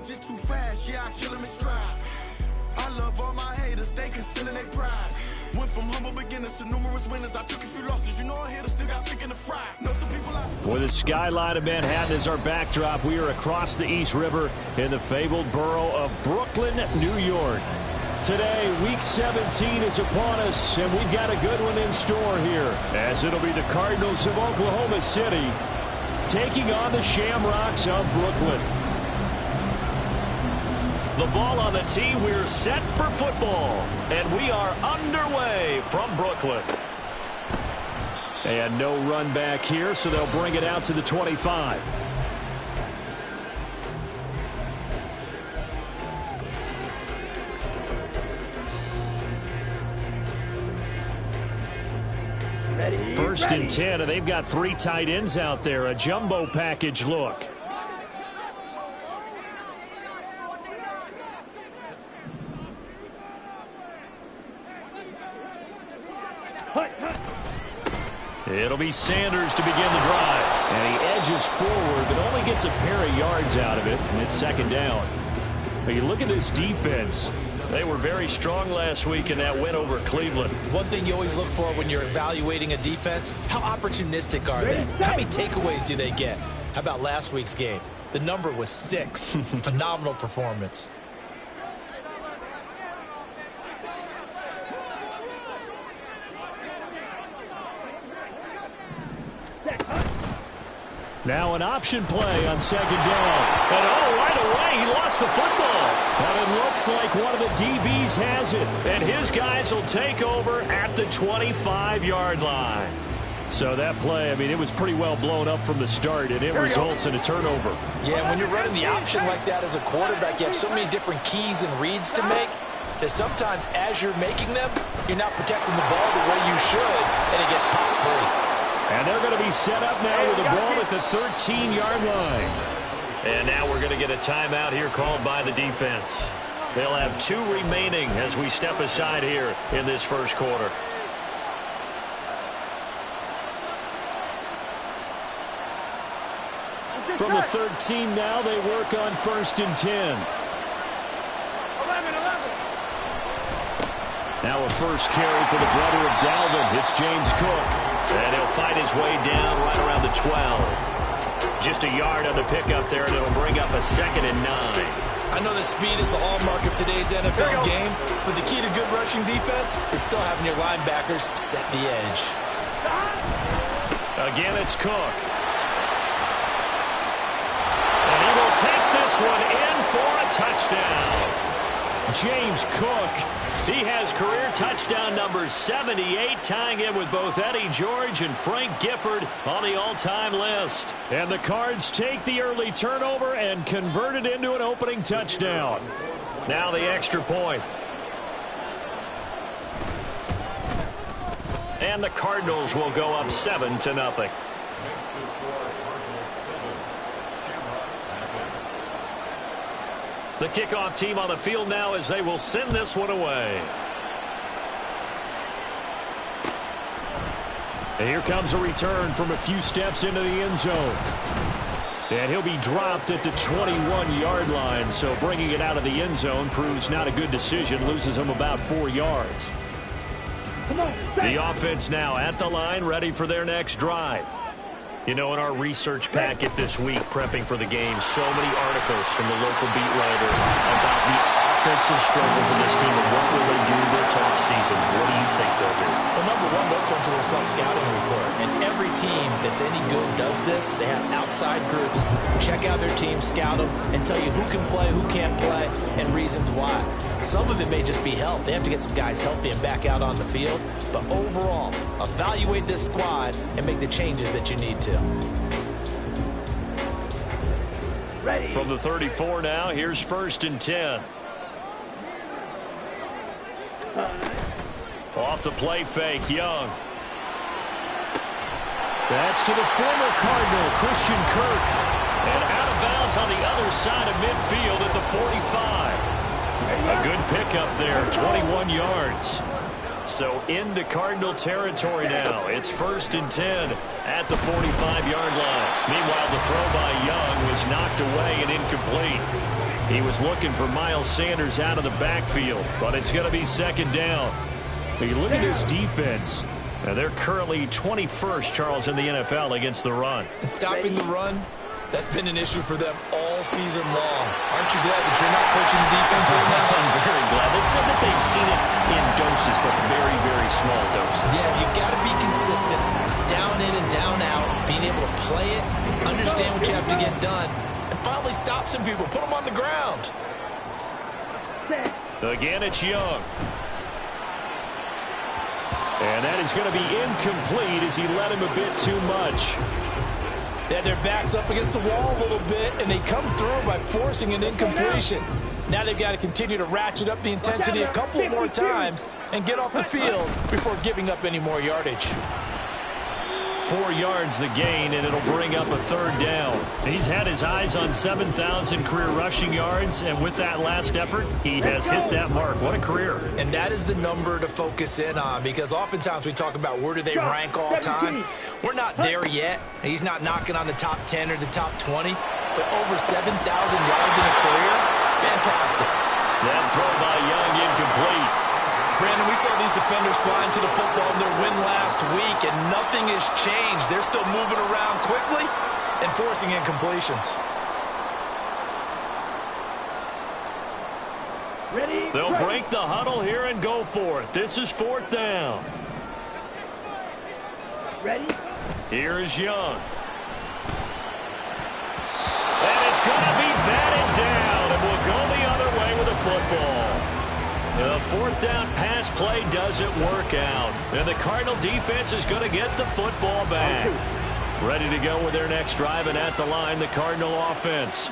just too fast, yeah, I kill him in stride. I love all my haters, they concealing their pride. Went from humble beginners to numerous winners. I took a few losses, you know I hit them, still got chicken to fry. Know some people With the skyline of Manhattan as our backdrop, we are across the East River in the fabled borough of Brooklyn, New York. Today, Week 17 is upon us, and we've got a good one in store here, as it'll be the Cardinals of Oklahoma City taking on the Shamrocks of Brooklyn. The ball on the tee, we're set for football, and we are underway from Brooklyn. And no run back here, so they'll bring it out to the 25. First and 10, and they've got 3 tight ends out there. A jumbo package look. It'll be Sanders to begin the drive. And he edges forward, but only gets a pair of yards out of it, and it's second down. But you look at this defense. They were very strong last week in that win over Cleveland. One thing you always look for when you're evaluating a defense, how opportunistic are they? How many takeaways do they get? How about last week's game? The number was 6. Phenomenal performance. Now an option play on second down. And right away he lost the football. And it looks like one of the DBs has it. And his guys will take over at the 25-yard line. So that play, I mean, it was pretty well blown up from the start, and it results in a turnover. Yeah, when you're running the option like that as a quarterback, you have so many different keys and reads to make that sometimes as you're making them, you're not protecting the ball the way you should, and it gets popped free. And they're going to be set up now with the ball at the 13-yard line. And now we're going to get a timeout here called by the defense. They'll have 2 remaining as we step aside here in this first quarter. From the 13 now, they work on first and 10. Now a first carry for the brother of Dalvin. It's James Cook. And he'll fight his way down right around the 12. Just a yard on the pickup there, and it'll bring up a 2nd and 9. I know that speed is the hallmark of today's NFL game, but the key to good rushing defense is still having your linebackers set the edge. Again, it's Cook. And he will take this one in for a touchdown. James Cook. He has career touchdown number 78, tying him with both Eddie George and Frank Gifford on the all-time list. And the Cards take the early turnover and convert it into an opening touchdown. Now the extra point. And the Cardinals will go up 7-0. The kickoff team on the field now as they will send this one away. And here comes a return from a few steps into the end zone. And he'll be dropped at the 21-yard line, so bringing it out of the end zone proves not a good decision, loses him about 4 yards. The offense now at the line, ready for their next drive. You know, in our research packet this week, prepping for the game, so many articles from the local beat writers about the offensive struggles of this team and what will they do this offseason. What do you think they'll do? Well, number one, they'll turn to their self-scouting report. And every team that's any good does this. They have outside groups. Check out their team, scout them, and tell you who can play, who can't play, and reasons why. Some of it may just be health. They have to get some guys healthy and back out on the field. But overall, evaluate this squad and make the changes that you need to. Ready. From the 34 now, here's first and 10. Off the play fake, Young. That's to the former Cardinal, Christian Kirk. And out of bounds on the other side of midfield at the 45. A good pickup there, 21 yards. So into Cardinal territory now. It's first and 10 at the 45-yard line. Meanwhile, the throw by Young was knocked away and incomplete. He was looking for Miles Sanders out of the backfield, but it's going to be second down. You look at this defense. They're currently 21st, Charles, in the NFL against the run. And stopping the run, that's been an issue for them all season long. Aren't you glad that you're not coaching the defense right now? I'm very glad. They said that they've seen it in doses, but very, very small doses. Yeah, you've got to be consistent. It's down in and down out, being able to play it, understand what you have to get done, and finally stop some people, put them on the ground. Again, it's Young. And that is going to be incomplete as he led him a bit too much. They had their backs up against the wall a little bit, and they come through by forcing an incompletion. Now they've got to continue to ratchet up the intensity a couple more times and get off the field before giving up any more yardage. 4 yards the gain, and it'll bring up a third down. He's had his eyes on 7,000 career rushing yards, and with that last effort, he has hit that mark. What a career. And that is the number to focus in on, because oftentimes we talk about where do they rank all time. We're not there yet. He's not knocking on the top 10 or the top 20, but over 7,000 yards in a career, fantastic. That throw by Young incomplete. Brandon, we saw these defenders flying to the football in their win last week, and nothing has changed. They're still moving around quickly and forcing incompletions. They'll break the huddle here and go for it. This is 4th down. Here is Young. And it's going to be batted down, and we'll go the other way with the football. The 4th down pass play doesn't work out. And the Cardinal defense is going to get the football back. Ready to go with their next drive, and at the line, the Cardinal offense.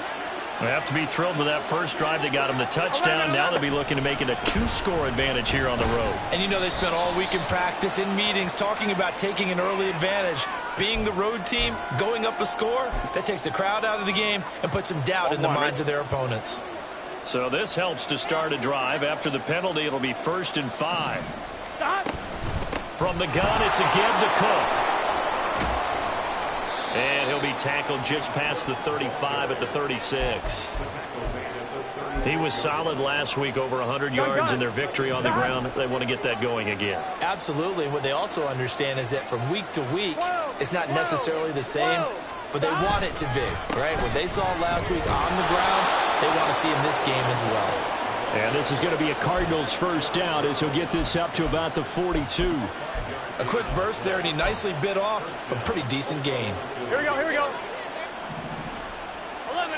They have to be thrilled with that first drive. They got them the touchdown. Now they'll be looking to make it a 2-score advantage here on the road. And you know they spent all week in practice, in meetings, talking about taking an early advantage. Being the road team, going up a score, that takes the crowd out of the game and puts some doubt in the minds of their opponents. So this helps to start a drive. After the penalty, it'll be 1st and 5. From the gun, it's a give to Cook. And he'll be tackled just past the 35 at the 36. He was solid last week, over 100 yards in their victory on the ground. They want to get that going again. Absolutely. What they also understand is that from week to week, it's not necessarily the same, but they want it to be, right? What they saw last week on the ground, they want to see in this game as well. And this is going to be a Cardinals first down as he'll get this up to about the 42. A quick burst there, and he nicely bit off a pretty decent gain. Here we go, here we go. 11.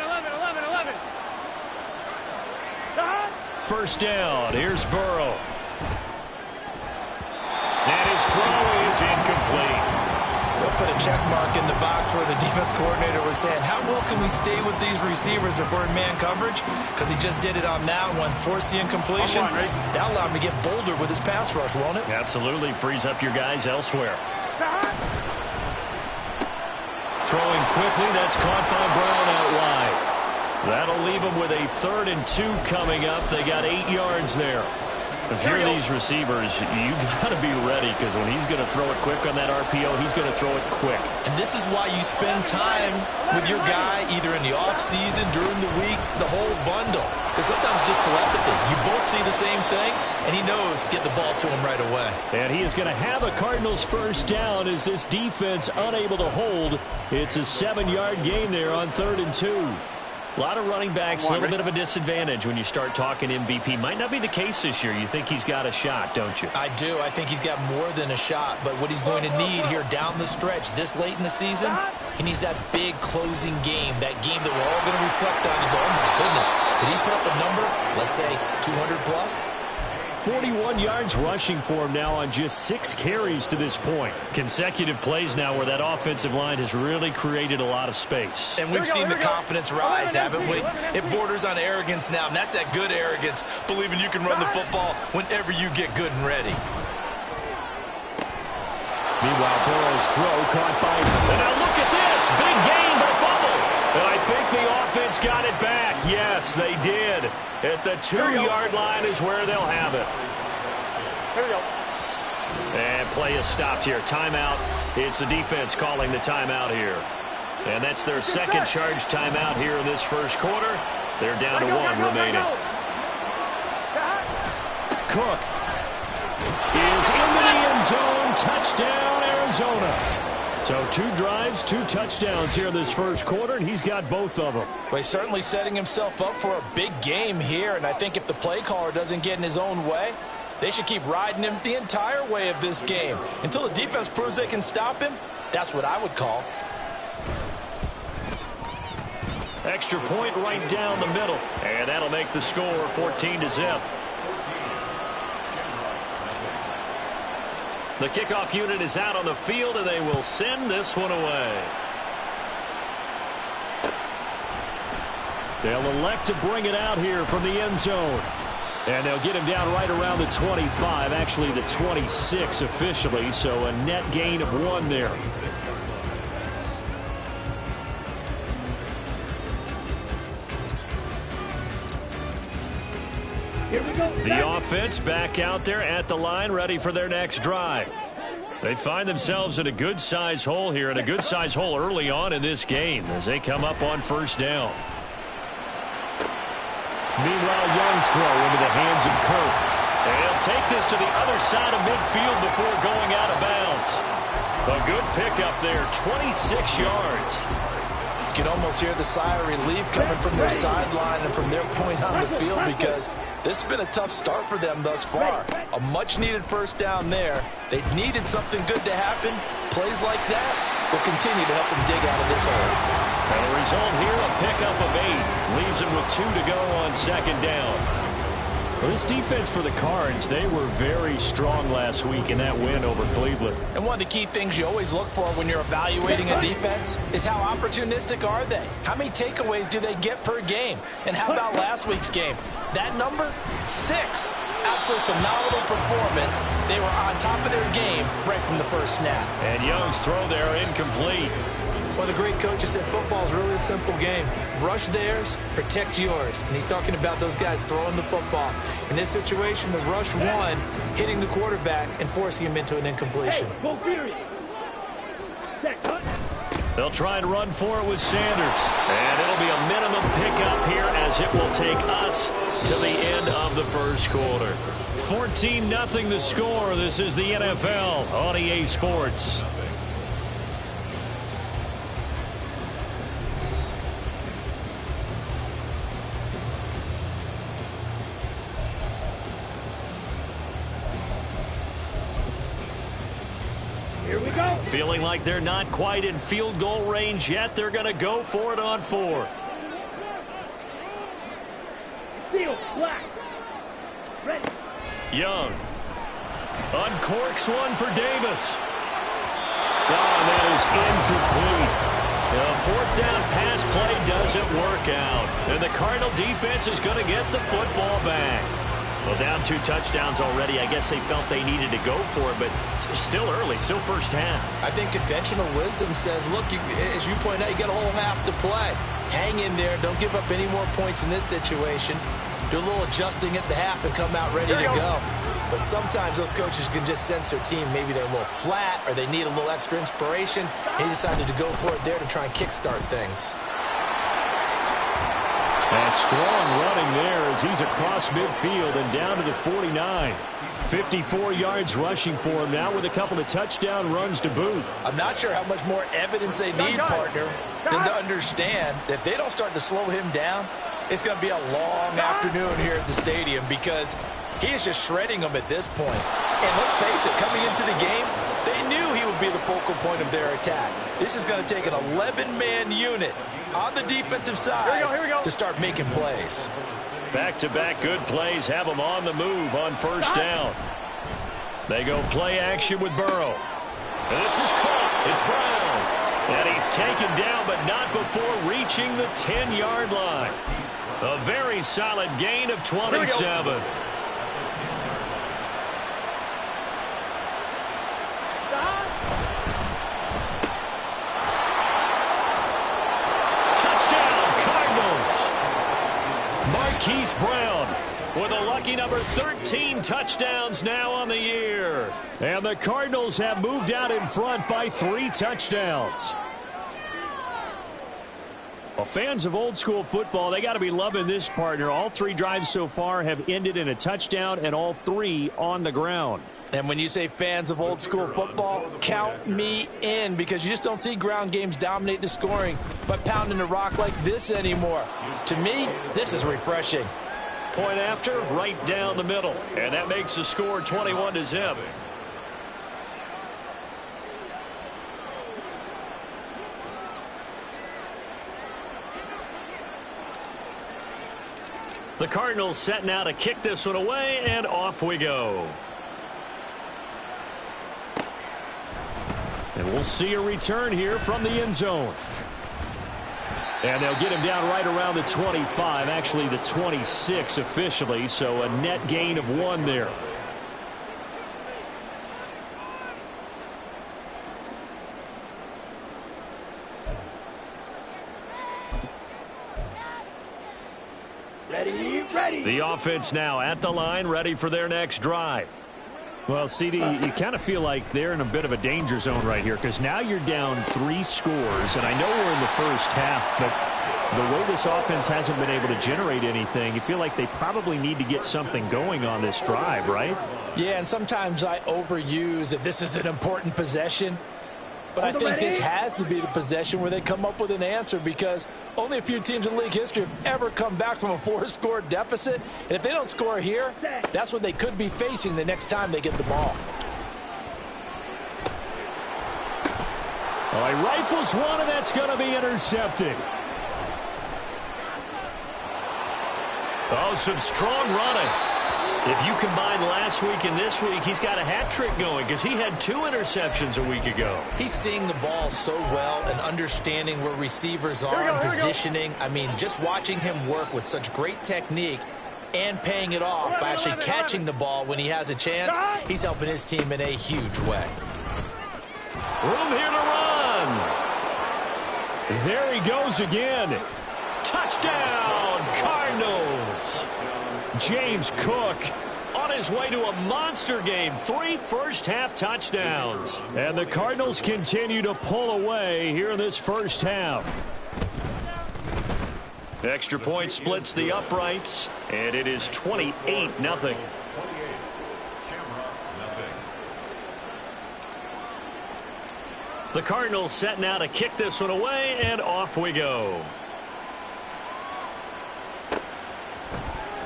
First down, here's Burrow. And his throw is incomplete. They'll put a check mark in the box where the defense coordinator was saying, how well can we stay with these receivers if we're in man coverage? Because he just did it on that one, forced the incompletion. That'll allow him to get bolder with his pass rush, won't it? Absolutely, frees up your guys elsewhere. Throwing quickly, that's caught by Brown out wide. That'll leave them with a 3rd and 2 coming up. They got 8 yards there. If you're these receivers, you got to be ready, because when he's going to throw it quick on that RPO, he's going to throw it quick. And this is why you spend time with your guy either in the offseason, during the week, the whole bundle. Because sometimes just telepathy. You both see the same thing, and he knows get the ball to him right away. And he is going to have a Cardinals first down as this defense unable to hold. It's a 7-yard gain there on 3rd and 2. A lot of running backs, a little bit of a disadvantage when you start talking MVP. Might not be the case this year. You think he's got a shot, don't you? I do. I think he's got more than a shot. But what he's going to need here down the stretch this late in the season, he needs that big closing game, that game that we're all going to reflect on and go, oh, my goodness, did he put up a number, let's say 200 plus? 41 yards rushing for him now on just 6 carries to this point. Consecutive plays now where that offensive line has really created a lot of space. And we've seen the confidence rise, haven't we? It borders on arrogance now, and that's that good arrogance, believing you can run the football whenever you get good and ready. Meanwhile, Burrow's throw caught by... And now look at this! Big gain by fumble! And I think the offense got it back. Yes, they did. At the 2-yard line is where they'll have it. Here we go. And play is stopped here. Timeout. It's the defense calling the timeout here. And that's their second charge timeout here in this first quarter. They're down to one remaining. Cook is into the end zone. Touchdown, Arizona. So 2 drives, 2 touchdowns here this first quarter, and he's got both of them. Well, he's certainly setting himself up for a big game here, and I think if the play caller doesn't get in his own way, they should keep riding him the entire way of this game. Until the defense proves they can stop him, that's what I would call. Extra point right down the middle, and that'll make the score 14-0. The kickoff unit is out on the field, and they will send this one away. They'll elect to bring it out here from the end zone. And they'll get him down right around the 25, actually the 26 officially, so a net gain of 1 there. The offense back out there at the line, ready for their next drive. They find themselves in a good-sized hole here, and a good-sized hole early on in this game as they come up on first down. Meanwhile, Young's throw into the hands of Kirk. And he'll take this to the other side of midfield before going out of bounds. A good pickup there, 26 yards. You can almost hear the sigh of relief coming from their sideline and from their point on the field, because this has been a tough start for them thus far. A much-needed first down there. They needed something good to happen. Plays like that will continue to help them dig out of this hole. And the result here, a pickup of 8. Leaves them with 2 to go on second down. Well, this defense for the Cards, they were very strong last week in that win over Cleveland. And one of the key things you always look for when you're evaluating a defense is how opportunistic are they? How many takeaways do they get per game? And how about last week's game? That number? 6. Absolutely phenomenal performance. They were on top of their game right from the first snap. And Young's throw there incomplete. One of the great coaches said football is really a simple game. Rush theirs, protect yours. And he's talking about those guys throwing the football. In this situation, the rush one, hitting the quarterback and forcing him into an incompletion. They'll try and run for it with Sanders. And it'll be a minimum pickup here as it will take us to the end of the first quarter. 14-0 the score. This is the NFL on EA Sports. Feeling like they're not quite in field goal range yet. They're going to go for it on 4th. Young uncorks one for Davis. Oh, that is incomplete. The 4th down pass play doesn't work out. And the Cardinal defense is going to get the football back. Well, down 2 touchdowns already. I guess they felt they needed to go for it, but still early, still first half. I think conventional wisdom says, look, as you point out, you got a whole half to play. Hang in there. Don't give up any more points in this situation. Do a little adjusting at the half and come out ready to go. But sometimes those coaches can just sense their team. Maybe they're a little flat or they need a little extra inspiration. He decided to go for it there to try and kickstart things. A strong running there as he's across midfield and down to the 49. 54 yards rushing for him now with a couple of touchdown runs to boot. I'm not sure how much more evidence they need, partner, than to understand that if they don't start to slow him down, it's going to be a long afternoon here at the stadium, because he is just shredding them at this point. And let's face it, coming into the game, they knew he would be the focal point of their attack. This is going to take an 11-man unit on the defensive side to start making plays. Back-to-back good plays have them on the move on first down. They go play action with Burrow. And this is caught. It's Brown. And he's taken down, but not before reaching the 10-yard line. A very solid gain of 27. Marquise Brown with a lucky number 13 touchdowns now on the year. And the Cardinals have moved out in front by 3 touchdowns. Well, fans of old school football, they got to be loving this, partner. All 3 drives so far have ended in a touchdown, and all 3 on the ground. And when you say fans of old school football, count me in, because you just don't see ground games dominate the scoring by pounding the rock like this anymore. To me, this is refreshing. Point after, right down the middle. And that makes the score 21-0. The Cardinals set now to kick this one away, and off we go. And we'll see a return here from the end zone. And they'll get him down right around the 25, actually the 26 officially, so a net gain of 1 there. Ready. The offense now at the line, ready for their next drive. Well, CD, you kind of feel like they're in a bit of a danger zone right here, because now you're down 3 scores, and I know we're in the first half, but the way this offense hasn't been able to generate anything, you feel like they probably need to get something going on this drive, right? Yeah, and sometimes I overuse that this is an important possession. But I think this has to be the possession where they come up with an answer, because only a few teams in league history have ever come back from a 4-score deficit. And if they don't score here, that's what they could be facing the next time they get the ball. Well, he rifles one, and that's going to be intercepted. Oh, some strong running. If you combine last week and this week, he's got a hat trick going, because he had 2 interceptions a week ago. He's seeing the ball so well and understanding where receivers are and positioning. I mean, just watching him work with such great technique and paying it off by actually catching the ball when he has a chance, he's helping his team in a huge way. Room here to run. There he goes again. Touchdown, Cardinals. James Cook on his way to a monster game. 3 first-half touchdowns. And the Cardinals continue to pull away here in this first half. Extra point splits the uprights, and it is 28-0. The Cardinals set now to kick this one away, and off we go.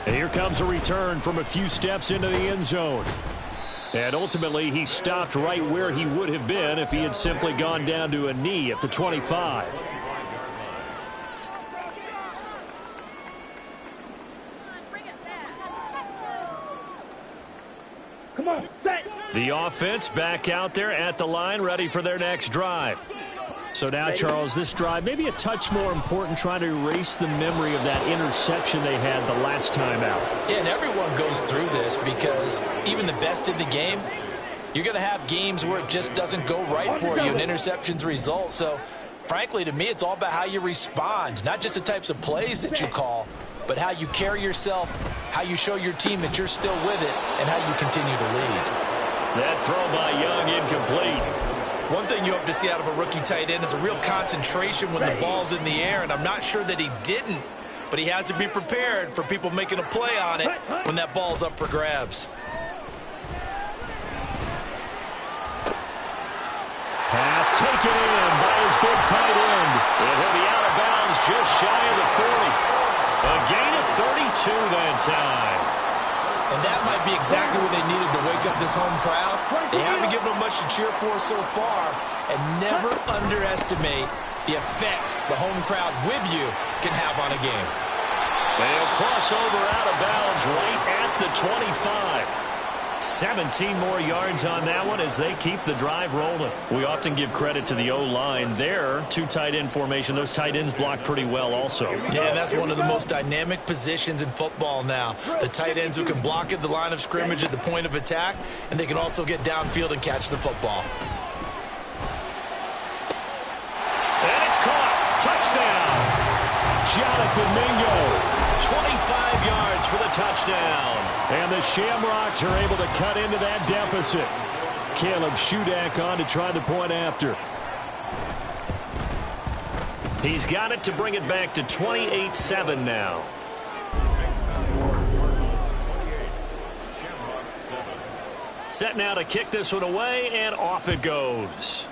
And here comes a return from a few steps into the end zone. And ultimately, he stopped right where he would have been if he had simply gone down to a knee at the 25. Come on, set. The offense back out there at the line, ready for their next drive. So now, Charles, this drive maybe a touch more important, trying to erase the memory of that interception they had the last time out. Yeah, and everyone goes through this, because even the best in the game, you're going to have games where it just doesn't go right for you and interceptions result. So, frankly, to me, it's all about how you respond, not just the types of plays that you call, but how you carry yourself, how you show your team that you're still with it, and how you continue to lead. That throw by Young incomplete. One thing you hope to see out of a rookie tight end is a real concentration when the ball's in the air, and I'm not sure that he didn't, but he has to be prepared for people making a play on it when that ball's up for grabs. Pass taken in by his big tight end. And he'll be out of bounds just shy of the 40. A gain of 32 that time. And that might be exactly what they needed to wake up this home crowd. They haven't given them much to cheer for so far, and never underestimate the effect the home crowd with you can have on a game. They'll cross over out of bounds right at the 25. 17 more yards on that one as they keep the drive rolling. We often give credit to the O-line there. 2 tight end formation. Those tight ends block pretty well also. Yeah, that's one of the most dynamic positions in football now. The tight ends who can block at the line of scrimmage at the point of attack, and they can also get downfield and catch the football. And it's caught. Touchdown. Jonathan Mingo. 25 yards for the touchdown. And the Shamrocks are able to cut into that deficit. Caleb Shudak on to try the point after. He's got it to bring it back to 28-7 now. Set now to kick this one away, and off it goes.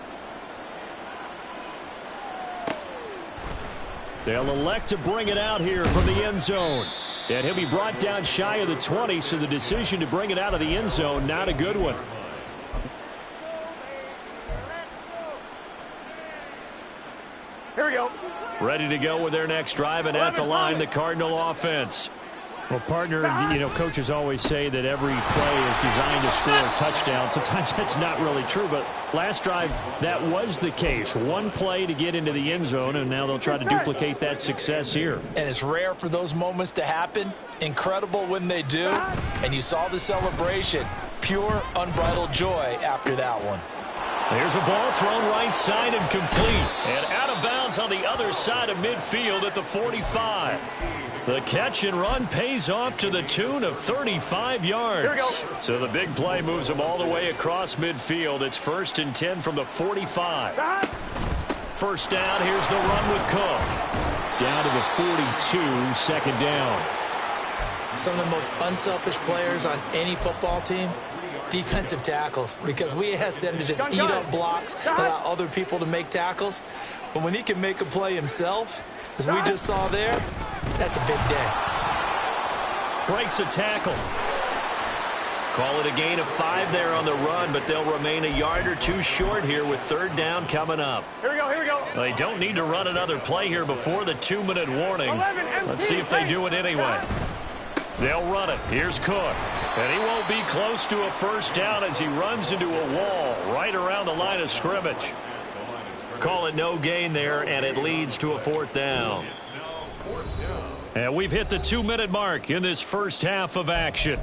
They'll elect to bring it out here from the end zone. And he'll be brought down shy of the 20, so the decision to bring it out of the end zone, not a good one. Here we go. Ready to go with their next drive, and at the line, the Cardinal offense. Well, partner, coaches always say that every play is designed to score a touchdown. Sometimes that's not really true, but last drive, that was the case. One play to get into the end zone, and now they'll try to duplicate that success here. And it's rare for those moments to happen. Incredible when they do. And you saw the celebration. Pure, unbridled joy after that one. There's a ball thrown right side and complete. And out of bounds on the other side of midfield at the 45. The catch and run pays off to the tune of 35 yards. So the big play moves them all the way across midfield. It's 1st and 10 from the 45. First down, here's the run with Cook. Down to the 42, second down. Some of the most unselfish players on any football team, defensive tackles, because we ask them to just eat up blocks, allow other people to make tackles. But when he can make a play himself, as we just saw there, that's a big day. Breaks a tackle. Call it a gain of 5 there on the run, but they'll remain a yard or two short here with third down coming up. Here we go, here we go. They don't need to run another play here before the 2-minute warning. Let's see if they do it anyway. They'll run it. Here's Cook. And he won't be close to a first down as he runs into a wall right around the line of scrimmage. Call it no gain there, and it leads to a 4th down. And we've hit the 2-minute mark in this first half of action.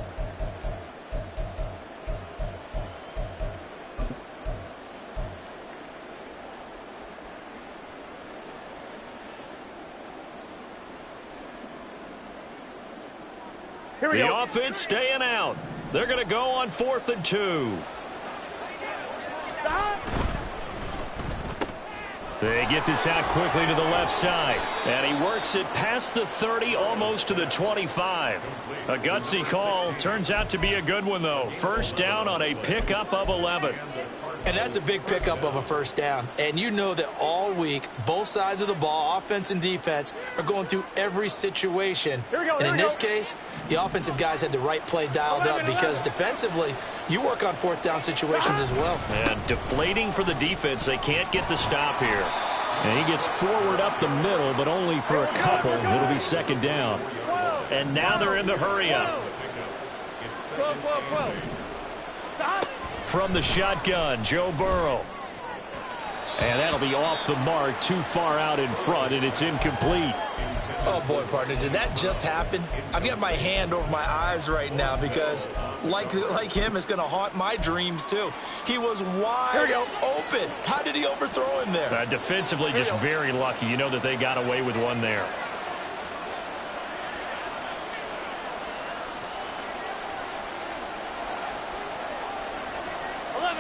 The offense staying out. They're going to go on 4th and 2. They get this out quickly to the left side. And he works it past the 30, almost to the 25. A gutsy call. Turns out to be a good one, though. First down on a pickup of 11. And that's a big pickup of a first down. And you know that all week, both sides of the ball, offense and defense, are going through every situation. And in this case, the offensive guys had the right play dialed up because defensively, you work on 4th down situations as well. And deflating for the defense. They can't get the stop here. And he gets forward up the middle, but only for a couple. It'll be second down. And now they're in the hurry-up. From the shotgun, Joe Burrow. And that'll be off the mark, too far out in front, and it's incomplete. Oh, boy, partner, did that just happen? I've got my hand over my eyes right now because, like him, it's going to haunt my dreams, too. He was wide open. How did he overthrow him there? Defensively, just very lucky. You know that they got away with one there.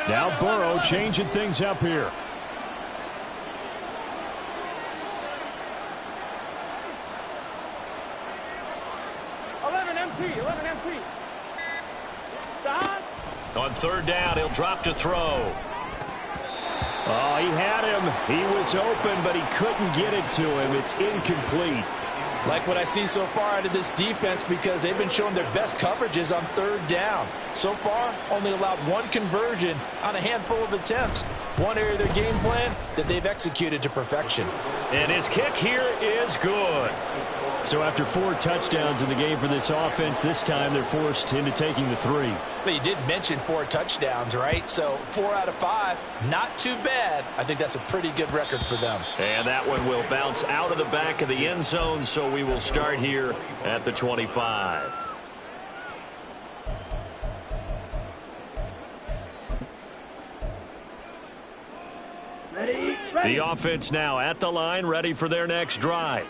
Now Burrow changing things up here. On third down, he'll drop to throw. Oh, he had him. He was open, but he couldn't get it to him. It's incomplete. Like what I see so far out of this defense because they've been showing their best coverages on third down. So far, only allowed one conversion on a handful of attempts. One area of their game plan that they've executed to perfection. And his kick here is good. So after 4 touchdowns in the game for this offense, this time they're forced into taking the 3. But you did mention 4 touchdowns, right? So 4 out of 5, not too bad. I think that's a pretty good record for them. And that one will bounce out of the back of the end zone, so we will start here at the 25. The offense now at the line, ready for their next drive.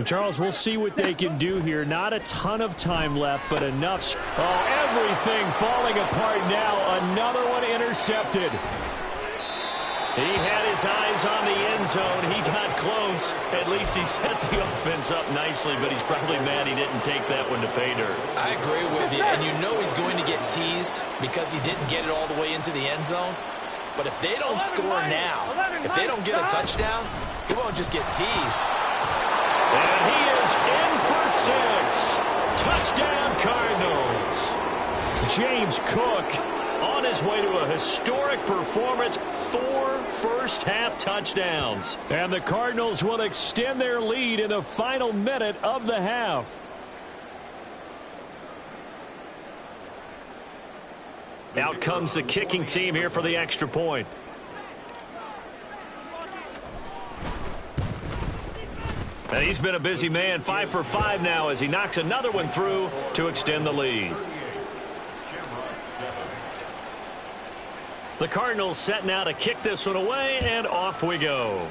Charles, we'll see what they can do here. Not a ton of time left, but enough. Oh, everything falling apart now. Another one intercepted. He had his eyes on the end zone. He got close. At least he set the offense up nicely, but he's probably mad he didn't take that one to pay dirt. I agree with you, and you know he's going to get teased because he didn't get it all the way into the end zone. But if they don't score now, if they don't get a touchdown, he won't just get teased. And he is in for 6. Touchdown, Cardinals. James Cook on his way to a historic performance, 4 first-half touchdowns. And the Cardinals will extend their lead in the final minute of the half. Out comes the kicking team here for the extra point. And he's been a busy man, 5 for 5 now as he knocks another one through to extend the lead. The Cardinals set now to kick this one away, and off we go.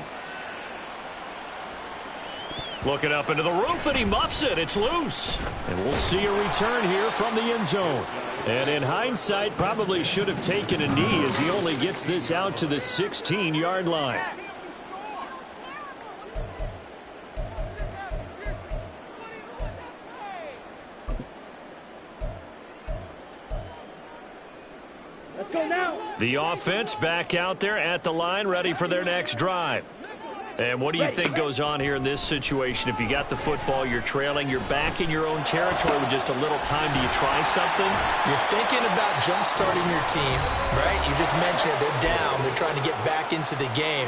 Looking up into the roof, and he muffs it. It's loose. And we'll see a return here from the end zone. And in hindsight, probably should have taken a knee as he only gets this out to the 16-yard line. Let's go now. The offense back out there at the line, ready for their next drive. And what do you think goes on here in this situation? If you got the football, you're trailing, you're back in your own territory with just a little time. Do you try something? You're thinking about jump-starting your team, right? You just mentioned it. They're down. They're trying to get back into the game.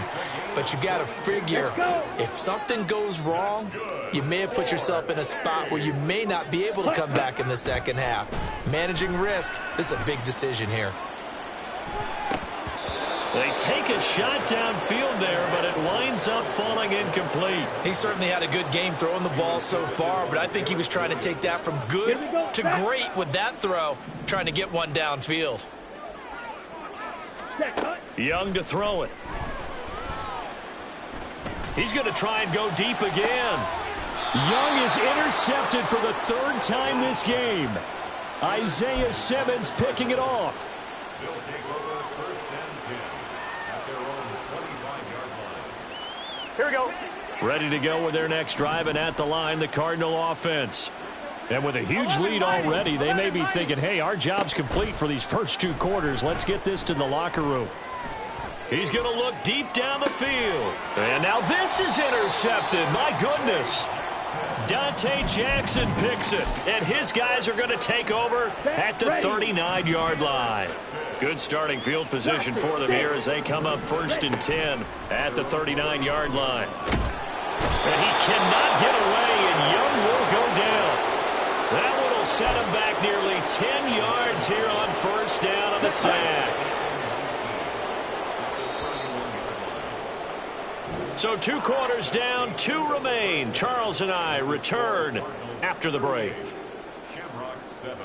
But you got to figure, if something goes wrong, you may have put yourself in a spot where you may not be able to come back in the second half. Managing risk, this is a big decision here. They take a shot downfield there, but it winds up falling incomplete. He certainly had a good game throwing the ball so far, but I think he was trying to take that from good to great with that throw, trying to get one downfield. Young to throw it. He's going to try and go deep again. Young is intercepted for the 3rd time this game. Isaiah Simmons picking it off. They'll take over 1st and 10 at their own 25-yard line. Here we go. Ready to go with their next drive, and at the line, the Cardinal offense. And with a huge lead already, they may be thinking, hey, our job's complete for these first 2 quarters. Let's get this to the locker room. He's going to look deep down the field. And now this is intercepted. My goodness. Dante Jackson picks it, and his guys are going to take over at the 39-yard line. Good starting field position for them here as they come up 1st and 10 at the 39-yard line. And he cannot get away, and Young will go down. That one will set him back nearly 10 yards here on 1st down on the sack. So 2 quarters down, 2 remain. Charles and I return after the break. Shamrock 7.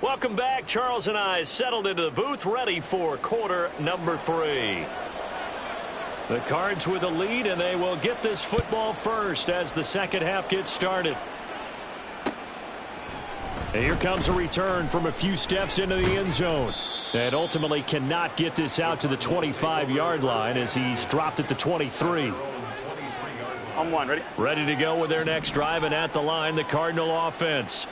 Welcome back. Charles and I settled into the booth, ready for quarter number 3. The Cards with a lead, and they will get this football first as the second half gets started. And here comes a return from a few steps into the end zone. And ultimately cannot get this out to the 25-yard line as he's dropped at the 23. On 1, ready? Ready to go with their next drive, and at the line, the Cardinal offense.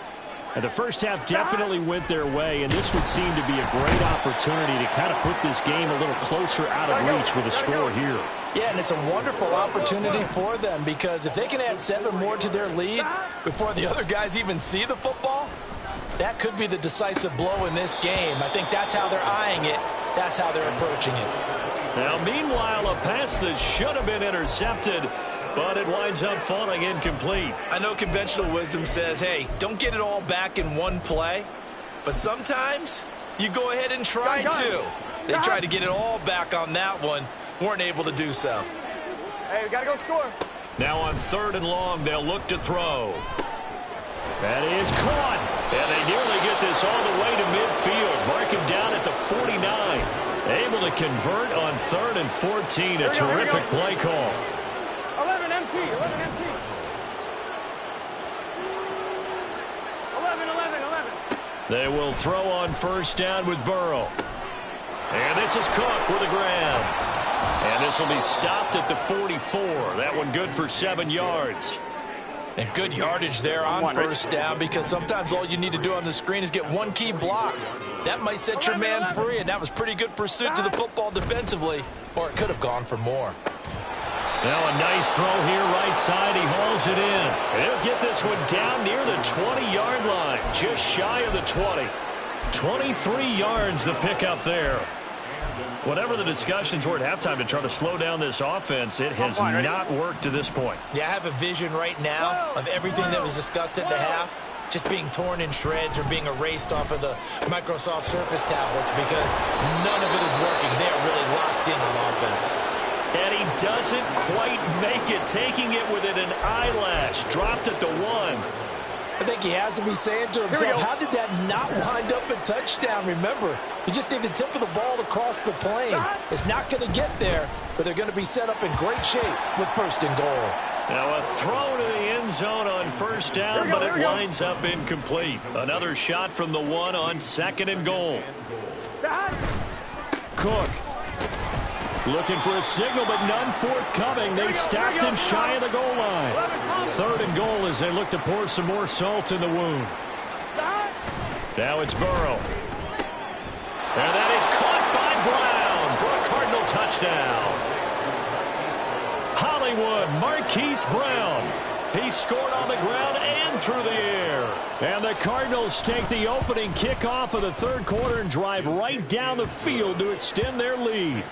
And the first half definitely went their way, and this would seem to be a great opportunity to kind of put this game a little closer out of reach with a score here. Yeah, and it's a wonderful opportunity for them because if they can add 7 more to their lead before the other guys even see the football, that could be the decisive blow in this game. I think that's how they're eyeing it. That's how they're approaching it. Now, meanwhile, a pass that should have been intercepted, but it winds up falling incomplete. I know conventional wisdom says, hey, don't get it all back in one play. But sometimes you go ahead and try to. They tried to get it all back on that one. Weren't able to do so. Hey, we got to go score. Now on 3rd and long, they'll look to throw. That is caught. And they nearly get this all the way to midfield. Mark him down at the 49. Able to convert on 3rd and 14. A terrific play call. 11 MT, 11 MT. 11. They will throw on 1st down with Burrow. And this is Cook with a grab. And this will be stopped at the 44. That one good for 7 yards. And good yardage there on 1st down, because sometimes all you need to do on the screen is get one key block. That might set your man free, and that was pretty good pursuit to the football defensively, or it could have gone for more. Now a nice throw here right side. He hauls it in. He'll get this one down near the 20-yard line, just shy of the 20. 23 yards the pickup there. Whatever the discussions were at halftime to try to slow down this offense, it has not worked to this point. Yeah, I have a vision right now of everything that was discussed at the half just being torn in shreds or being erased off of the Microsoft Surface tablets, because none of it is working. They are really locked in on offense. And he doesn't quite make it, taking it within an eyelash. Dropped at the 1. I think he has to be saying to himself, how did that not wind up a touchdown? Remember, you just need the tip of the ball to cross the plane. It's not going to get there, but they're going to be set up in great shape with 1st and goal. Now a throw to the end zone on 1st down, but it winds up incomplete. Another shot from the 1 on 2nd and goal. Cook looking for a signal, but none forthcoming. They stopped him shy of the goal line. 3rd and goal as they look to pour some more salt in the wound. Now it's Burrow. And that is caught by Brown for a Cardinal touchdown. Hollywood Marquise Brown. He scored on the ground and through the air. And the Cardinals take the opening kickoff of the 3rd quarter and drive right down the field to extend their lead.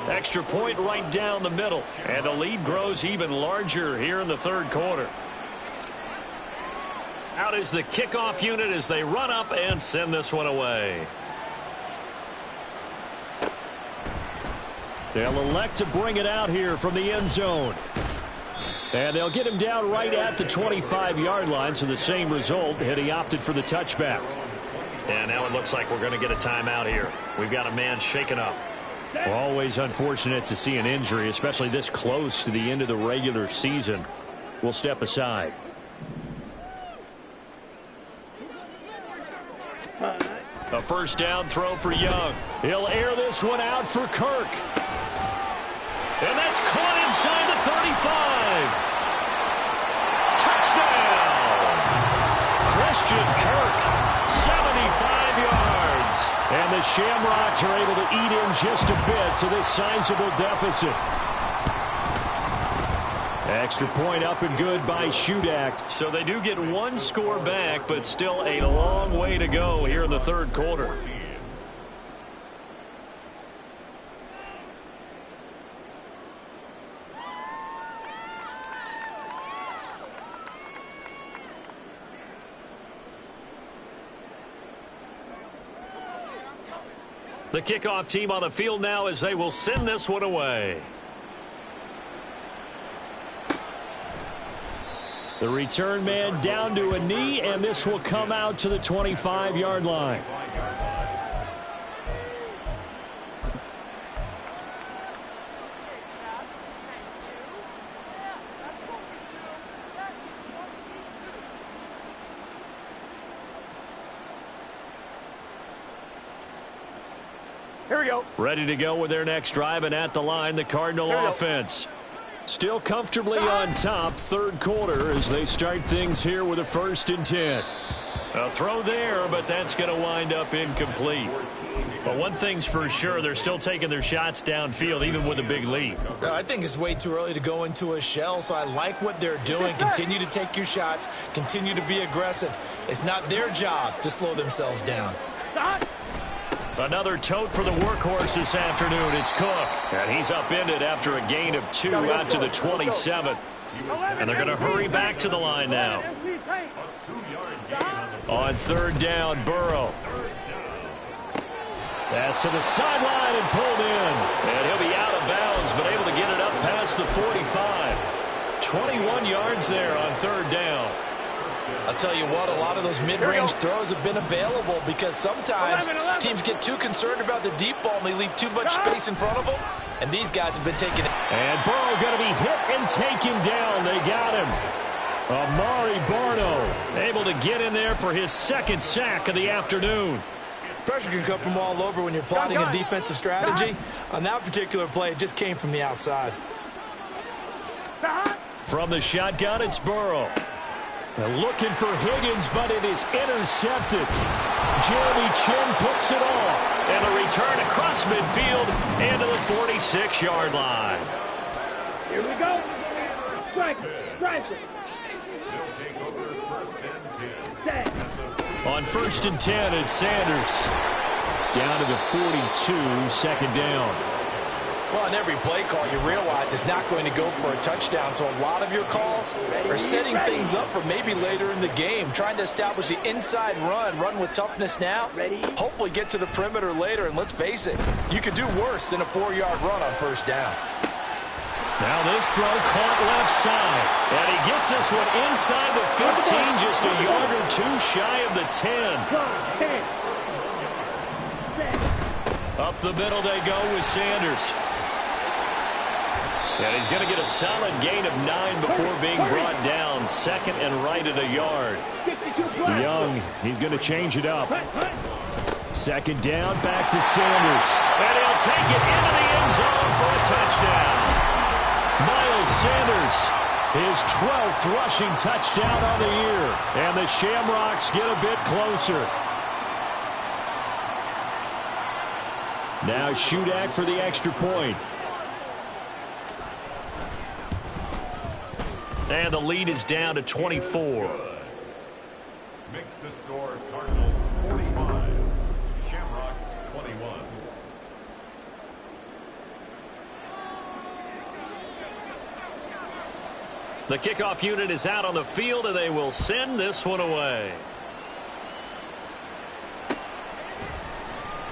Extra point right down the middle. And the lead grows even larger here in the 3rd quarter. Out is the kickoff unit as they run up and send this one away. They'll elect to bring it out here from the end zone. And they'll get him down right at the 25-yard line, so the same result had he opted for the touchback. And now it looks like we're going to get a timeout here. We've got a man shaken up. Always unfortunate to see an injury, especially this close to the end of the regular season. We'll step aside. A 1st down throw for Young. He'll air this one out for Kirk. And that's caught inside the 35. Touchdown! Christian Kirk, 75 yards. And the Shamrocks are able to eat in just a bit to this sizable deficit. Extra point up and good by Shudak. So they do get 1 score back, but still a long way to go here in the 3rd quarter. The kickoff team on the field now as they will send this one away. The return man down to a knee, and this will come out to the 25-yard line. Here we go. Ready to go with their next drive, and at the line, the Cardinal offense. Still comfortably on top, 3rd quarter, as they start things here with a 1st and 10. A throw there, but that's going to wind up incomplete. But one thing's for sure, they're still taking their shots downfield, even with a big lead. I think it's way too early to go into a shell, so I like what they're doing. Continue to take your shots. Continue to be aggressive. It's not their job to slow themselves down. Another tote for the workhorse this afternoon. It's Cook. And he's upended after a gain of 2 out to the 27. And they're going to hurry back to the line now. On 3rd down, Burrow. Pass to the sideline and pulled in. And he'll be out of bounds, but able to get it up past the 45. 21 yards there on 3rd down. I'll tell you what, a lot of those mid-range throws have been available because sometimes teams get too concerned about the deep ball and they leave too much space in front of them, and these guys have been taking it. And Burrow going to be hit and taken down. They got him. Amari Barno able to get in there for his second sack of the afternoon. Pressure can come from all over when you're plotting a defensive strategy. On that particular play, it just came from the outside. From the shotgun, it's Burrow. They're looking for Higgins, but it is intercepted. Jeremy Chin picks it off. And a return across midfield into the 46-yard line. Here we go. Strike it. Strike it. They'll take over first and 10. On first and 10, it's Sanders. Down to the 42, second down. Well, on every play call, you realize it's not going to go for a touchdown, so a lot of your calls are setting things up for maybe later in the game, trying to establish the inside run with toughness now, hopefully get to the perimeter later, and let's face it, you could do worse than a 4-yard run on first down. Now this throw caught left side, and he gets this one inside the 15, just a yard or two shy of the 10. Up the middle they go with Sanders. And he's going to get a solid gain of 9 before being brought down. Second and right at a yard. Young, he's going to change it up. Second down, back to Sanders. And he'll take it into the end zone for a touchdown. Miles Sanders, his 12th rushing touchdown on the year. And the Shamrocks get a bit closer. Now Shudak for the extra point. And the lead is down to 24. Makes the score Cardinals 45, Shamrocks 21. The kickoff unit is out on the field, and they will send this one away.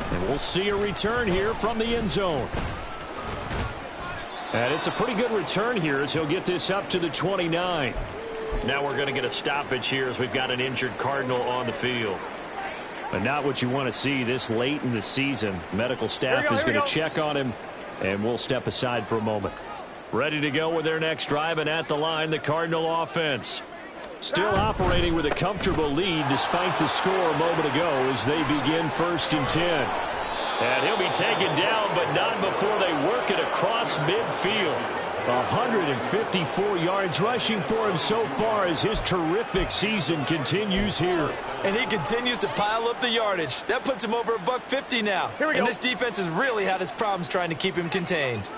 And we'll see a return here from the end zone. And it's a pretty good return here as he'll get this up to the 29. Now we're going to get a stoppage here as we've got an injured Cardinal on the field. But not what you want to see this late in the season. Medical staff is going to check on him, and we'll step aside for a moment. Ready to go with their next drive, and at the line, the Cardinal offense. Still operating with a comfortable lead despite the score a moment ago as they begin first and 10. And he'll be taken down, but not before they work it across midfield. 154 yards rushing for him so far as his terrific season continues here. And he continues to pile up the yardage. That puts him over $150 now. And this defense has really had its problems trying to keep him contained.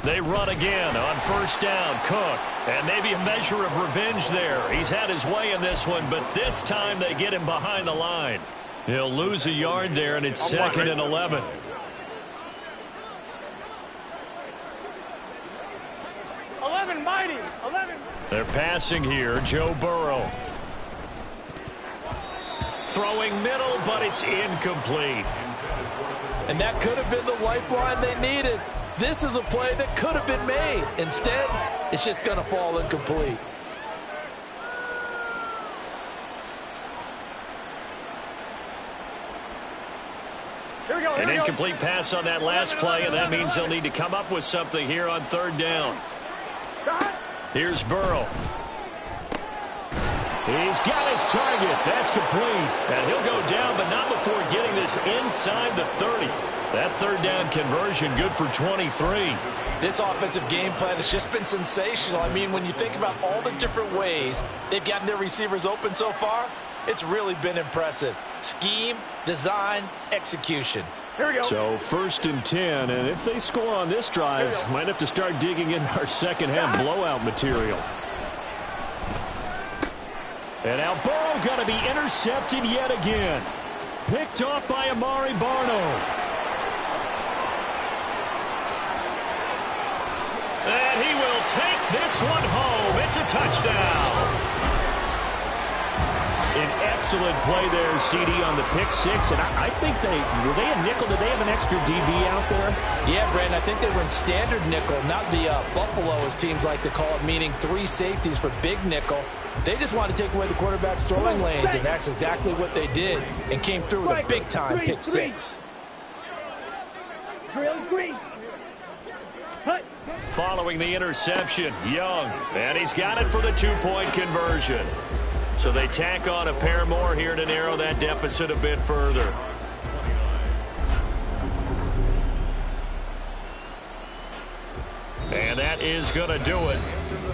They run again on first down. Cook. And maybe a measure of revenge there. He's had his way in this one, but this time they get him behind the line. He'll lose a yard there, and it's second and 11. They're passing here. Joe Burrow. Throwing middle, but it's incomplete. And that could have been the lifeline they needed. This is a play that could have been made. Instead, it's just going to fall incomplete. An incomplete pass on that last play, and that means they'll need to come up with something here on third down. Here's Burrow. He's got his target. That's complete. And he'll go down, but not before getting this inside the 30. That third down conversion good for 23. This offensive game plan has just been sensational. I mean, when you think about all the different ways they've gotten their receivers open so far, it's really been impressive. Scheme, design, execution. Here we go. So first and 10, and if they score on this drive, might have to start digging in our second half blowout material. And now Burrow going to be intercepted yet again. Picked off by Amari Barno. And he will take this one home. It's a touchdown. An excellent play there, CD, on the pick six. And I think were they a nickel? Did they have an extra DB out there? Yeah, Brandon, I think they were in standard nickel, not the Buffalo, as teams like to call it, meaning 3 safeties for big nickel. They just wanted to take away the quarterback's throwing lanes, and that's exactly what they did, and came through with a big-time pick six. Following the interception, Young, and he's got it for the 2-point conversion. So they tack on a pair more here to narrow that deficit a bit further. And that is going to do it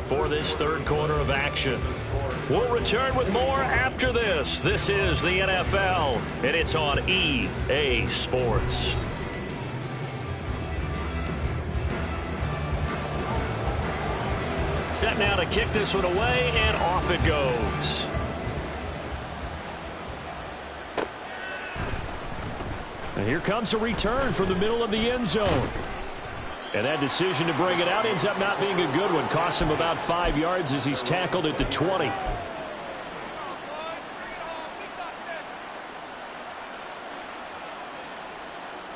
for this third quarter of action. We'll return with more after this. This is the NFL, and it's on EA Sports. Set now to kick this one away, and off it goes. And here comes a return from the middle of the end zone. And that decision to bring it out ends up not being a good one. Costs him about 5 yards as he's tackled at the 20.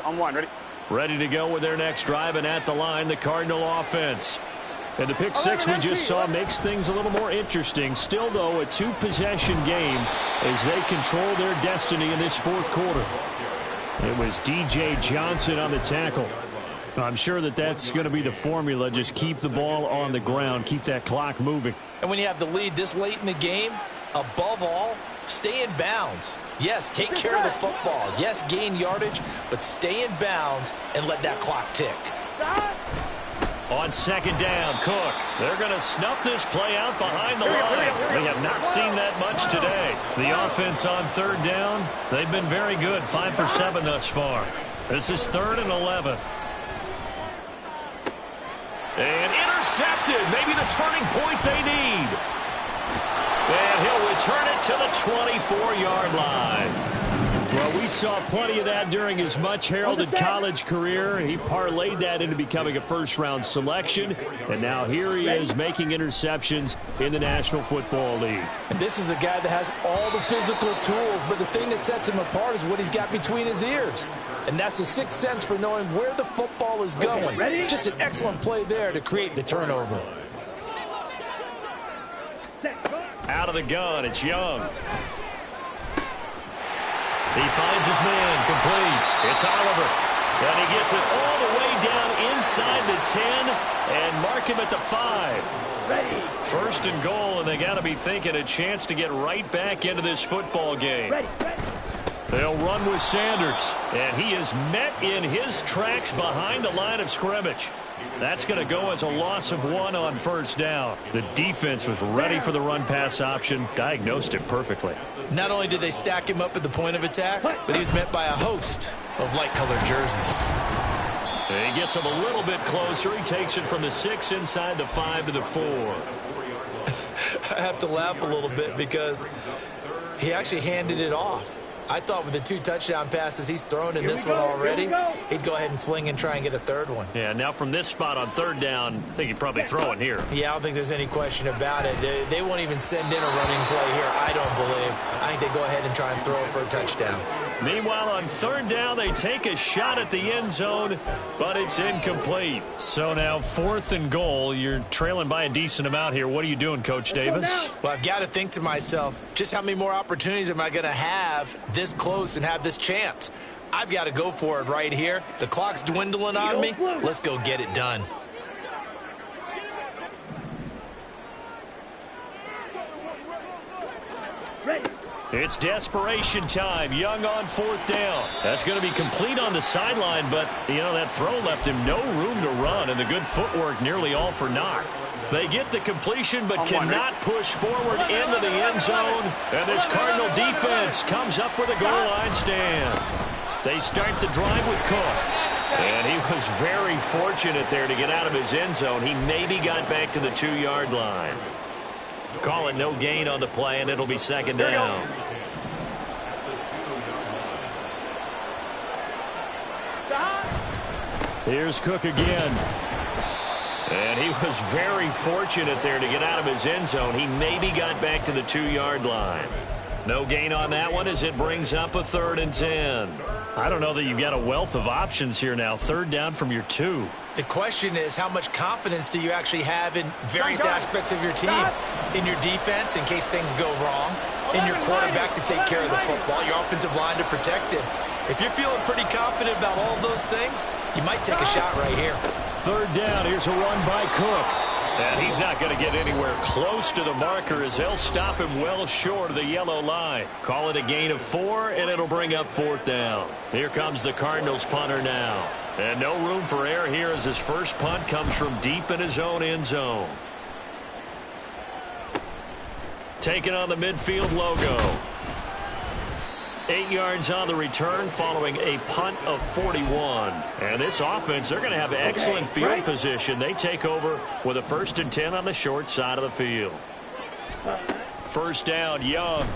On one, ready? Ready to go with their next drive, and at the line, the Cardinal offense. And the pick six we just saw makes things a little more interesting. Still, though, a 2-possession game as they control their destiny in this fourth quarter. It was DJ Johnson on the tackle. I'm sure that's going to be the formula. Just keep the ball on the ground. Keep that clock moving. And when you have the lead this late in the game, above all, stay in bounds. Yes, take care of the football. Yes, gain yardage, but stay in bounds and let that clock tick. On second down, Cook. They're going to snuff this play out behind the line. They have not seen that much today. The offense on third down, they've been very good. 5 for 7 thus far. This is 3rd and 11. And intercepted. Maybe the turning point they need. And he'll return it to the 24-yard line. Well, we saw plenty of that during his much-heralded college career. He parlayed that into becoming a first-round selection. And now here he is making interceptions in the National Football League. And this is a guy that has all the physical tools, but the thing that sets him apart is what he's got between his ears. And that's the sixth sense for knowing where the football is going. Just an excellent play there to create the turnover. Out of the gun, it's Young. He finds his man, complete. It's Oliver. And he gets it all the way down inside the 10 and mark him at the 5. 1st and goal, and they got to be thinking a chance to get right back into this football game. They'll run with Sanders, and he is met in his tracks behind the line of scrimmage. That's going to go as a loss of 1 on 1st down. The defense was ready for the run-pass option, diagnosed it perfectly. Not only did they stack him up at the point of attack, but he was met by a host of light-colored jerseys. And he gets him a little bit closer. He takes it from the 6 inside the 5 to the 4. I have to laugh a little bit because he actually handed it off. I thought with the 2 touchdown passes he's thrown in this one already, he'd go ahead and fling and try and get a 3rd one. Yeah, now from this spot on 3rd down, I think he'd probably throw it here. Yeah, I don't think there's any question about it. They won't even send in a running play here, I don't believe. I think they go ahead and try and throw it for a touchdown. Meanwhile, on 3rd down, they take a shot at the end zone, but it's incomplete. So now 4th and goal. You're trailing by a decent amount here. What are you doing, Coach Davis? Well, I've got to think to myself, just how many more opportunities am I going to have this close and have this chance? I've got to go for it right here. The clock's dwindling on me. Let's go get it done. It's desperation time. Young on 4th down. That's going to be complete on the sideline, but, that throw left him no room to run, and the good footwork nearly all for naught. They get the completion, but cannot push forward into the end zone, and this Cardinal defense comes up with a goal line stand. They start the drive with Cook, and he was very fortunate there to get out of his end zone. He maybe got back to the 2-yard line. Call it no gain on the play, and it'll be 2nd down. Here's Cook again. And he was very fortunate there to get out of his end zone. He maybe got back to the 2-yard line. No gain on that one as it brings up a 3rd and 10. I don't know that you've got a wealth of options here now. 3rd down from your 2. The question is, how much confidence do you actually have in various aspects of your team? In your defense, in case things go wrong. In your quarterback to take care of the football. Your offensive line to protect him. If you're feeling pretty confident about all those things, you might take a shot right here. 3rd down. Here's a run by Cook. And he's not going to get anywhere close to the marker as they'll stop him well short of the yellow line. Call it a gain of 4, and it'll bring up 4th down. Here comes the Cardinals punter now. And no room for error here as his first punt comes from deep in his own end zone. Taking on the midfield logo. 8 yards on the return following a punt of 41. And this offense, they're going to have excellent field position. They take over with a 1st and 10 on the short side of the field. 1st down, Young.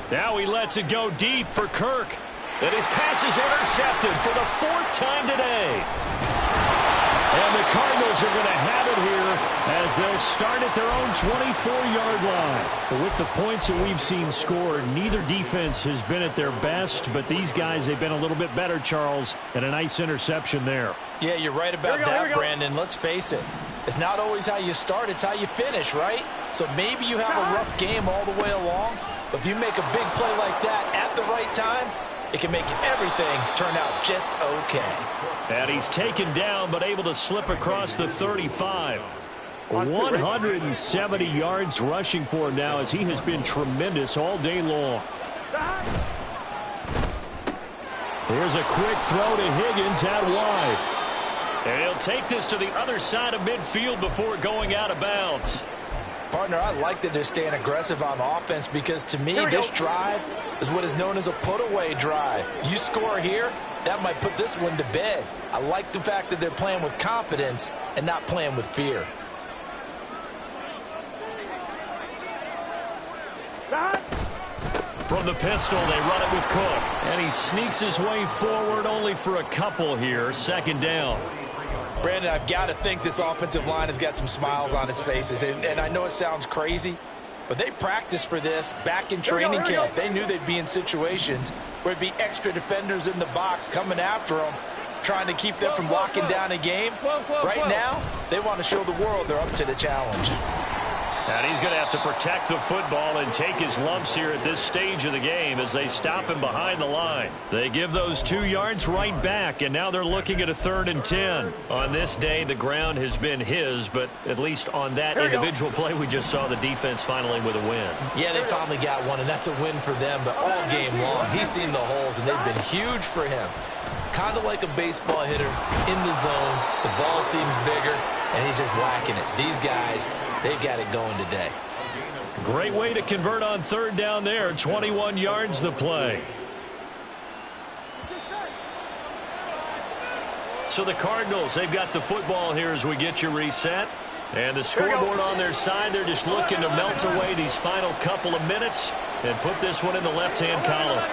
Now he lets it go deep for Kirk. And his pass is intercepted for the 4th time today. And the Cardinals are going to have it here as they'll start at their own 24-yard line. With the points that we've seen scored, neither defense has been at their best, but these guys, they've been a little bit better, Charles, and a nice interception there. Yeah, you're right about that, Brandon. Let's face it. It's not always how you start, it's how you finish, right? So maybe you have a rough game all the way along, but if you make a big play like that at the right time, it can make everything turn out just okay. And he's taken down but able to slip across the 35. 170 yards rushing for him now as he has been tremendous all day long. Here's a quick throw to Higgins out wide. And he'll take this to the other side of midfield before going out of bounds. Partner, I like that they're staying aggressive on offense because to me this drive is what is known as a put-away drive. You score here, that might put this one to bed. I like the fact that they're playing with confidence and not playing with fear. From the pistol, they run it with Cook. And he sneaks his way forward only for a couple here. 2nd down. Brandon, I've got to think this offensive line has got some smiles on its faces. And I know it sounds crazy, but they practiced for this back in training camp. They knew they'd be in situations where it'd be extra defenders in the box coming after them, trying to keep them from locking down a game. Right now, they want to show the world they're up to the challenge. And he's going to have to protect the football and take his lumps here at this stage of the game as they stop him behind the line. They give those 2 yards right back, and now they're looking at a 3rd and 10. On this day, the ground has been his, but at least on that individual play, we just saw the defense finally with a win. Yeah, they finally got one, and that's a win for them, but all game long, he's seen the holes, and they've been huge for him. Kind of like a baseball hitter in the zone. The ball seems bigger, and he's just whacking it. These guys, they've got it going today. Great way to convert on 3rd down there. 21 yards the play. So the Cardinals, they've got the football here as we get you reset. And the scoreboard on their side, they're just looking to melt away these final couple of minutes and put this one in the left-hand column.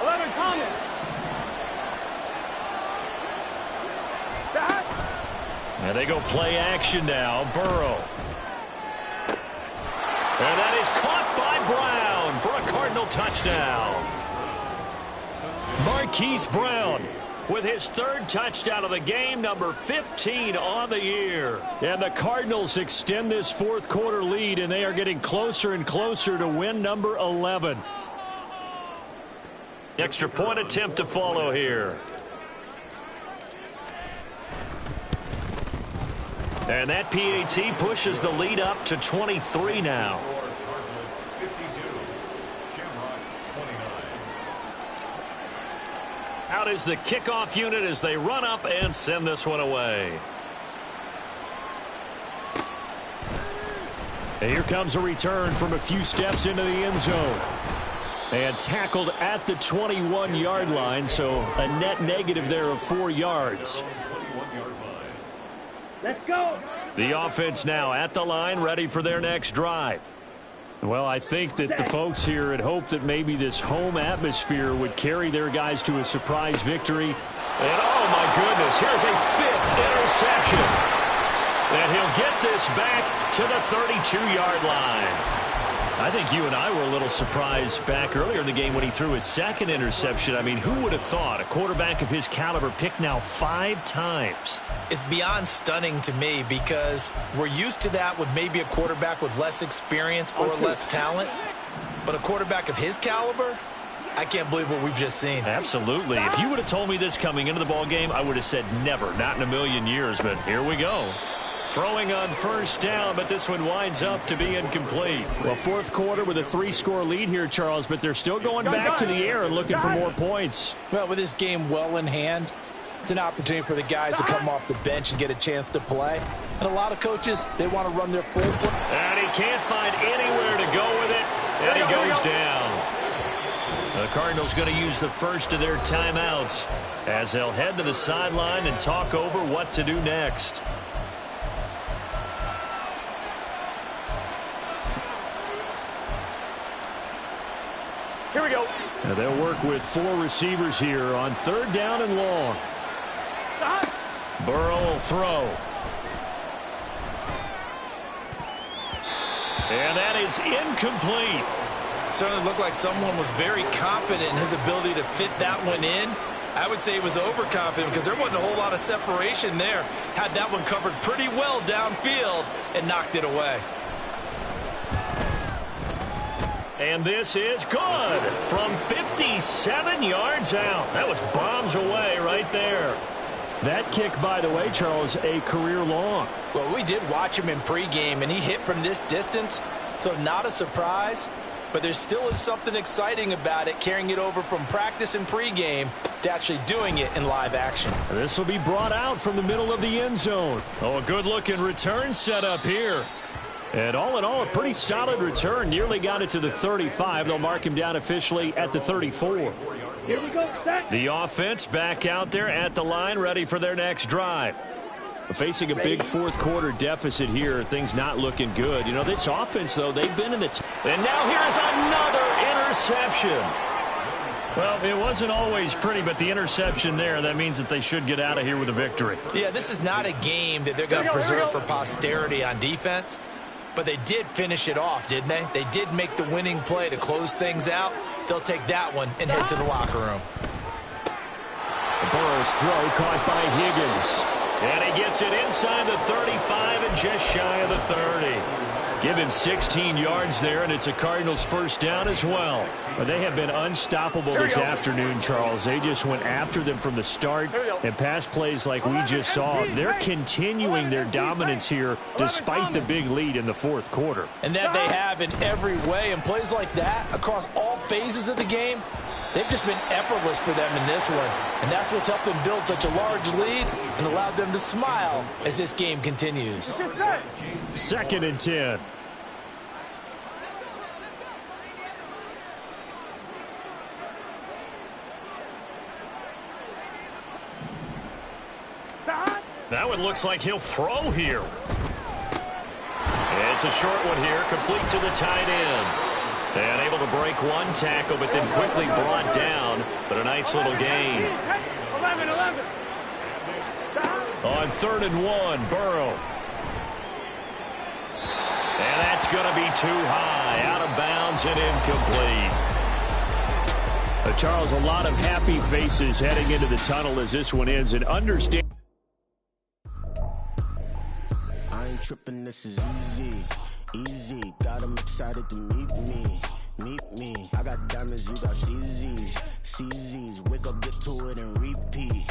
11 Thomas. And they go play action now. Burrow. And that is caught by Brown for a Cardinal touchdown. Marquise Brown with his 3rd touchdown of the game, number 15 on the year. And the Cardinals extend this 4th quarter lead, and they are getting closer and closer to win number 11. Extra point attempt to follow here. And that PAT pushes the lead up to 23 now. Out is the kickoff unit as they run up and send this one away. And here comes a return from a few steps into the end zone. And tackled at the 21-yard line, so a net negative there of 4 yards. Let's go. The offense now at the line, ready for their next drive. Well, I think that the folks here had hoped that maybe this home atmosphere would carry their guys to a surprise victory. And, oh, my goodness, here's a 5th interception. And he'll get this back to the 32-yard line. I think you and I were a little surprised back earlier in the game when he threw his second interception. I mean, who would have thought a quarterback of his caliber picked now 5 times? It's beyond stunning to me because we're used to that with maybe a quarterback with less experience or less talent. But a quarterback of his caliber, I can't believe what we've just seen. Absolutely. If you would have told me this coming into the ball game, I would have said never, not in a million years. But here we go. Throwing on first down, but this one winds up to be incomplete. Well, fourth quarter with a 3-score lead here, Charles, but they're still going back to the air and looking for more points. Well, with this game well in hand, it's an opportunity for the guys to come off the bench and get a chance to play. And a lot of coaches, they want to run their full play. And he can't find anywhere to go with it, and he goes down. The Cardinals going to use the first of their timeouts as they'll head to the sideline and talk over what to do next. Here we go. Now they'll work with 4 receivers here on 3rd down and long. Stop. Burrow will throw. And that is incomplete. Certainly looked like someone was very confident in his ability to fit that one in. I would say he was overconfident because there wasn't a whole lot of separation there. Had that one covered pretty well downfield and knocked it away. And this is good from 57 yards out. That was bombs away right there. That kick, by the way, Charles, a career long. Well, we did watch him in pregame, and he hit from this distance, so not a surprise. But there still is something exciting about it, carrying it over from practice and pregame to actually doing it in live action. This will be brought out from the middle of the end zone. Oh, a good-looking return setup here. And all in all, a pretty solid return. Nearly got it to the 35. They'll mark him down officially at the 34. Here we go. Set. The offense back out there at the line, ready for their next drive. Facing a big fourth quarter deficit here, things not looking good. You know, this offense, though, they've been in the... And now here's another interception. Well, it wasn't always pretty, but the interception there, that means that they should get out of here with a victory. Yeah, this is not a game that they're going to preserve for posterity on defense. But they did finish it off, didn't they? They did make the winning play to close things out. They'll take that one and head to the locker room. Burrow's throw caught by Higgins. And he gets it inside the 35 and just shy of the 30. Give him 16 yards there, and it's a Cardinals first down as well. But they have been unstoppable this afternoon, Charles. They just went after them from the start, and pass plays like we just saw. They're continuing their dominance here despite the big lead in the fourth quarter. And that they have in every way, and plays like that across all phases of the game, they've just been effortless for them in this one. And that's what's helped them build such a large lead and allowed them to smile as this game continues. 2nd and 10. That one looks like he'll throw here. It's a short one here, complete to the tight end. And able to break one tackle, but then quickly brought down. But a nice little gain. 11. On 3rd and 1, Burrow. And that's going to be too high. Out of bounds and incomplete. Charles, a lot of happy faces heading into the tunnel as this one ends. And understand. I ain't tripping, this is easy. Got them excited to meet me. I got diamonds, you got CZs. Wake up, get to it, and repeat.